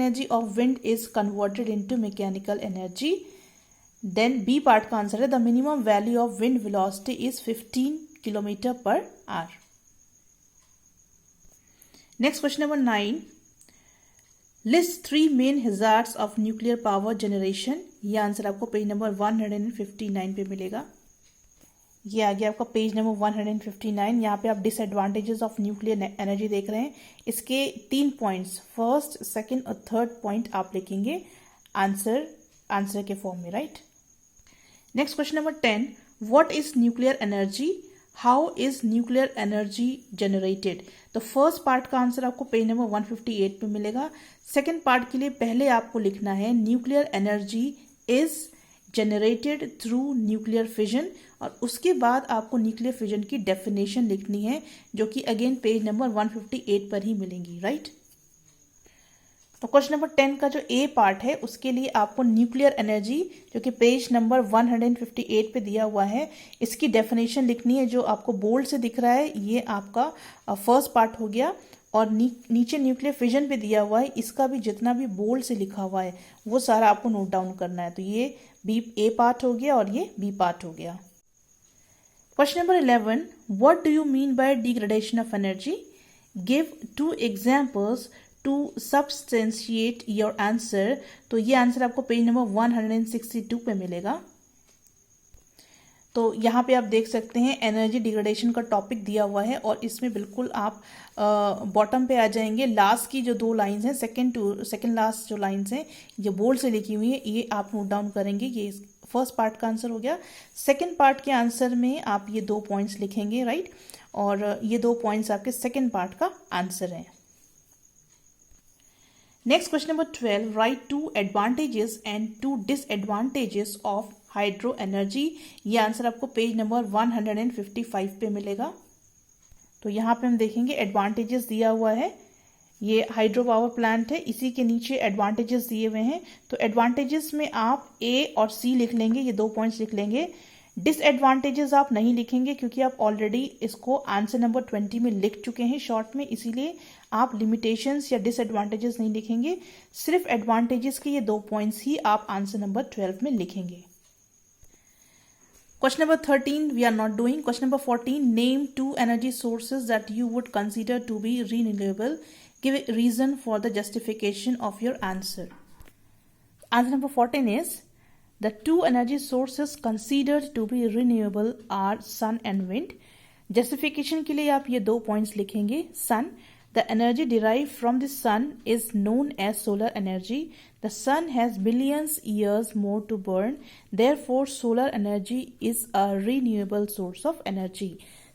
Energy of wind is converted into mechanical energy? Then B part का answer है the minimum value of wind velocity is 15 kilometre per hour. Next question number 9. List 3 main hazards of nuclear power generation. ये answer आपको page number 159 पे मिलेगा. ये आ गया आपका page number 159. यहाँ पे आप डिसएडवांटेजेस ऑफ न्यूक्लियर एनर्जी देख रहे हैं. इसके 3 पॉइंट्स, फर्स्ट, सेकंड और थर्ड पॉइंट आप लिखेंगे आंसर के फॉर्म में, right. Next question number 10. What is nuclear energy? How is nuclear energy generated? तो फर्स्ट पार्ट का आंसर आपको पेज नंबर 158 पे मिलेगा. सेकेंड पार्ट के लिए पहले आपको लिखना है nuclear energy is generated through nuclear fission, और उसके बाद आपको न्यूक्लियर फिजन की डेफिनेशन लिखनी है जो कि अगेन पेज नंबर 158 पर ही मिलेंगी, राइट. तो क्वेश्चन नंबर 10 का जो ए पार्ट है उसके लिए आपको न्यूक्लियर एनर्जी जो कि पेज नंबर 158 पे दिया हुआ है, इसकी डेफिनेशन लिखनी है. जो आपको बोल्ड से दिख रहा है ये आपका फर्स्ट पार्ट हो गया, और नीचे न्यूक्लियर फिजन पे दिया हुआ है, इसका भी जितना भी बोल्ड से लिखा हुआ है वो सारा आपको नोट डाउन करना है. तो ये बी ए पार्ट हो गया और ये बी पार्ट हो गया. Question number 11. What do you mean by degradation of energy? Give 2 examples to substantiate your answer. तो ये आंसर आपको पेज नंबर 162 पे मिलेगा. तो यहाँ पे आप देख सकते हैं एनर्जी डिग्रेडेशन का टॉपिक दिया हुआ है, और इसमें बिल्कुल आप बॉटम पे आ जाएंगे. लास्ट की जो 2 लाइंस हैं, सेकंड लास्ट जो लाइंस हैं ये बोल्ड से लिखी हुई है, ये आप नोट डाउन करेंगे. ये फर्स्ट पार्ट का आंसर हो गया. सेकंड पार्ट के आंसर में आप ये 2 पॉइंट्स लिखेंगे, राइट. और ये 2 पॉइंट्स आपके सेकंड पार्ट का आंसर है. Next question number 12. Right 2 advantages and 2 disadvantages of hydro energy. ये आंसर आपको पेज नंबर 155 पे मिलेगा. तो यहाँ पे हम देखेंगे एडवांटेजेस दिया हुआ है, ये हाइड्रो पावर प्लांट है, इसी के नीचे एडवांटेजेस दिए हुए हैं. तो एडवांटेजेस में आप ए और सी लिख लेंगे, ये 2 पॉइंट्स लिख लेंगे. डिसएडवांटेजेस आप नहीं लिखेंगे क्योंकि आप ऑलरेडी इसको आंसर नंबर 20 में लिख चुके हैं शॉर्ट में, इसीलिए आप लिमिटेशंस या डिसएडवांटेजेस नहीं लिखेंगे. सिर्फ एडवांटेजेस के ये 2 पॉइंट्स ही आप आंसर नंबर 12 में लिखेंगे. Question number 13 we are not doing. Question number 14. Name 2 energy sources that you would consider to be renewable. Give a reason for the justification of your answer. Answer number 14 is the 2 energy sources considered to be renewable are sun and wind. Justification के लिए आप ये 2 points लिखेंगे. Sun. The energy derived from the sun is known as solar energy. The sun has billions years more to burn. Therefore, solar energy is a renewable source of energy.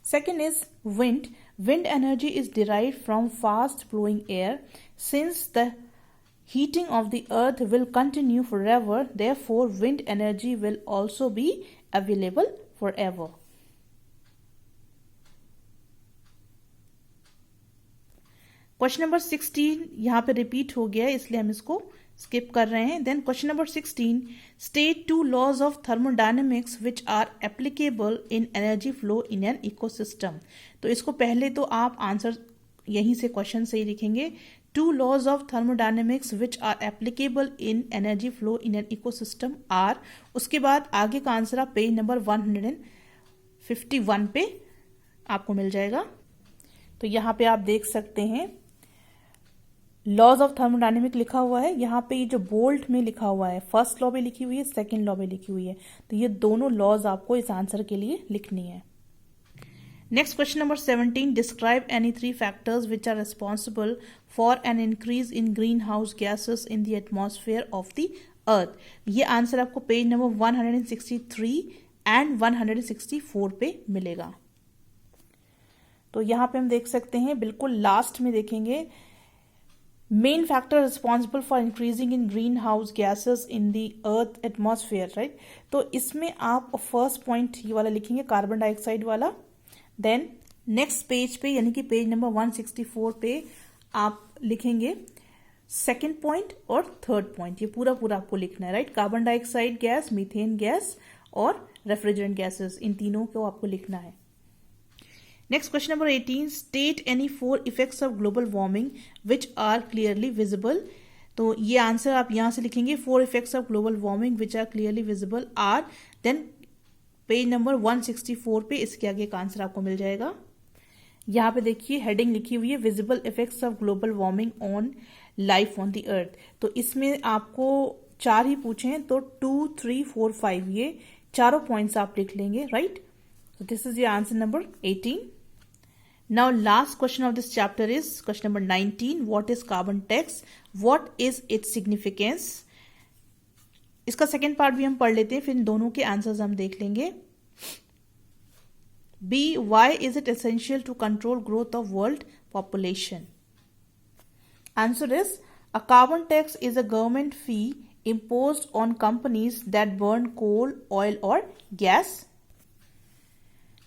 Second is wind. Wind energy is derived from fast blowing air. Since the heating of the earth will continue forever, therefore wind energy will also be available forever. Question number 16 यहाँ पे repeat हो गया है इसलिए हम इसको skip कर रहे हैं. Then question number 16. State 2 laws of thermodynamics which are applicable in energy flow in an ecosystem. तो इसको पहले तो आप आंसर यहीं से क्वेश्चन से ही लिखेंगे. 2 laws of thermodynamics which are applicable in energy flow in an ecosystem are. उसके बाद आगे का आंसर आप पेज नंबर 151 पे आपको मिल जाएगा. तो यहाँ पे आप देख सकते हैं लॉज ऑफ थर्मोडायनेमिक लिखा हुआ है. यहाँ पे ये जो बोल्ड में लिखा हुआ है फर्स्ट लॉ भी लिखी हुई है, सेकंड लॉ भी लिखी हुई है. तो ये दोनों लॉज आपको इस आंसर के लिए लिखनी है. Next question number 17. Describe any 3 factors which are responsible for an increase in green house gases in the atmosphere of the earth. ये आंसर आपको पेज नंबर 163 एंड 164 पे मिलेगा. तो यहाँ पे हम देख सकते हैं बिल्कुल लास्ट में देखेंगे main factor responsible for increasing in green house gases in the earth atmosphere, right. तो इसमें आप फर्स्ट पॉइंट ये वाला लिखेंगे कार्बन डाइऑक्साइड वाला. देन नेक्स्ट पेज पे यानी कि पेज नंबर 164 पे आप लिखेंगे सेकेंड पॉइंट और थर्ड पॉइंट. ये पूरा आपको लिखना है, right. Carbon dioxide gas, methane gas और रेफ्रिजरेंट गैसेस, इन तीनों को आपको लिखना है. Next question number 18. State any 4 effects of global warming which are clearly visible. तो ये आंसर आप यहाँ से लिखेंगे 4 effects of global warming which are clearly visible are, then page number 164 पे इसके आगे का आंसर आपको मिल जाएगा। यहाँ पे देखिए हेडिंग लिखी हुई है visible effects of global warming on life on the earth. तो इसमें आपको 4 ही पूछे हैं, तो 2, 3, 4, 5 ये चारों पॉइंट्स आप लिख लेंगे, right. So this is your answer number 18. Now last question of this chapter is question number 19. What is carbon tax? What is its significance? इसका सेकेंड पार्ट भी हम पढ़ लेते हैं, फिर इन दोनों के आंसर्स हम देख लेंगे। B. Why is it essential to control growth of world population? Answer is a carbon tax is a government fee imposed on companies that burn coal, oil or gas.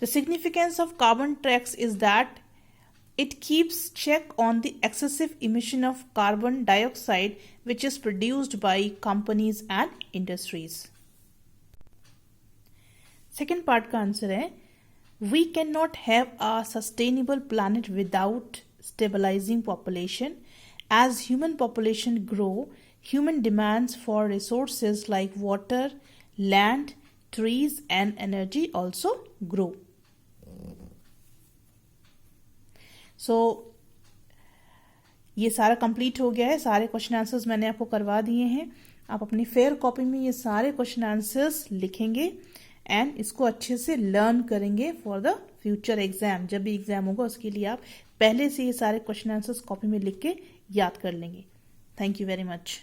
The significance of carbon tax is that it keeps check on the excessive emission of carbon dioxide which is produced by companies and industries. Second part का answer है we cannot have a sustainable planet without stabilizing population. As human population grow, human demands for resources like water, land, trees and energy also grow. सो ये सारा complete हो गया है, सारे question answers मैंने आपको करवा दिए हैं। आप अपनी फेयर कॉपी में ये सारे क्वेश्चन आंसर्स लिखेंगे एंड इसको अच्छे से लर्न करेंगे फॉर द फ्यूचर एग्जाम। जब भी एग्जाम होगा उसके लिए आप पहले से ये सारे क्वेश्चन आंसर्स कॉपी में लिख के याद कर लेंगे। Thank you very much.